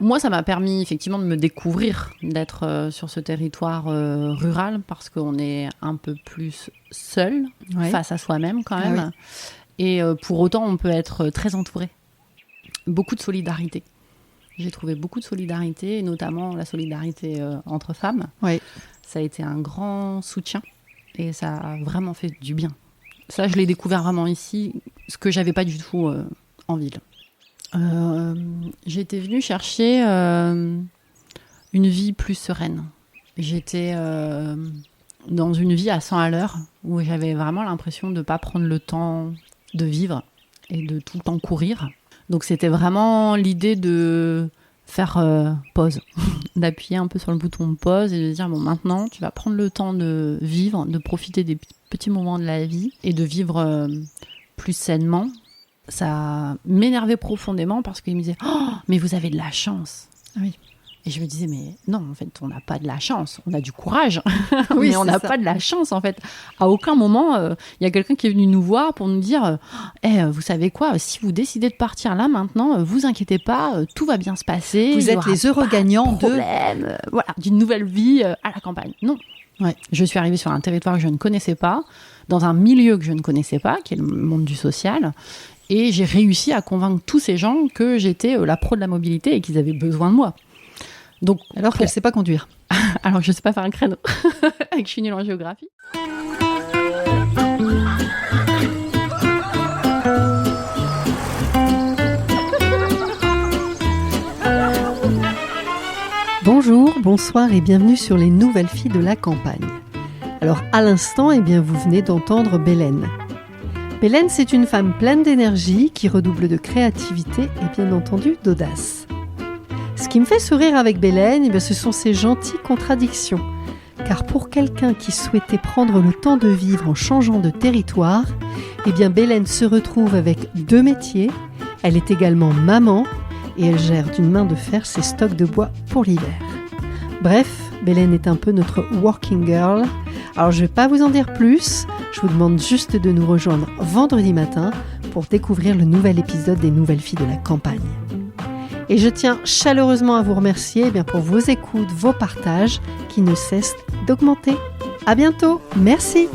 Moi, ça m'a permis effectivement de me découvrir, d'être sur ce territoire rural, parce qu'on est un peu plus seul face à soi-même quand même. Et pour autant, on peut être très entouré. Beaucoup de solidarité. J'ai trouvé beaucoup de solidarité, et notamment la solidarité entre femmes. Oui. Ça a été un grand soutien et ça a vraiment fait du bien. Ça, je l'ai découvert vraiment ici, ce que j'avais pas du tout en ville. J'étais venue chercher une vie plus sereine. J'étais dans une vie à 100 à l'heure où j'avais vraiment l'impression de ne pas prendre le temps de vivre et de tout le temps courir. Donc c'était vraiment l'idée de faire pause, d'appuyer un peu sur le bouton pause et de dire bon, maintenant tu vas prendre le temps de vivre, de profiter des petits moments de la vie et de vivre plus sainement. Ça m'énervait profondément parce qu'il me disait oh, mais vous avez de la chance. Oui. Et je me disais mais non, en fait on n'a pas de la chance, on a du courage. Oui, mais on n'a pas de la chance en fait. À aucun moment y a quelqu'un qui est venu nous voir pour nous dire vous savez quoi, si vous décidez de partir là maintenant, vous inquiétez pas, tout va bien se passer. Vous êtes les heureux gagnants d'une nouvelle vie à la campagne. Non. Ouais. Je suis arrivée sur un territoire que je ne connaissais pas, dans un milieu que je ne connaissais pas, qui est le monde du social. Et j'ai réussi à convaincre tous ces gens que j'étais la pro de la mobilité et qu'ils avaient besoin de moi. Donc, alors qu'elle ne sait pas conduire. Alors que je ne sais pas faire un créneau. Et que je suis nulle en géographie. Bonjour, bonsoir et bienvenue sur les Nouvelles Filles de la Campagne. Alors à l'instant, vous venez d'entendre Bélène. Bélène, c'est une femme pleine d'énergie qui redouble de créativité et bien entendu d'audace. Ce qui me fait sourire avec Bélène, ce sont ses gentilles contradictions. Car pour quelqu'un qui souhaitait prendre le temps de vivre en changeant de territoire, Bélène se retrouve avec 2 métiers. Elle est également maman et elle gère d'une main de fer ses stocks de bois pour l'hiver. Bref, Bélène est un peu notre working girl. Alors je ne vais pas vous en dire plus, je vous demande juste de nous rejoindre vendredi matin pour découvrir le nouvel épisode des Nouvelles Filles de la Campagne. Et je tiens chaleureusement à vous remercier pour vos écoutes, vos partages qui ne cessent d'augmenter. À bientôt, merci.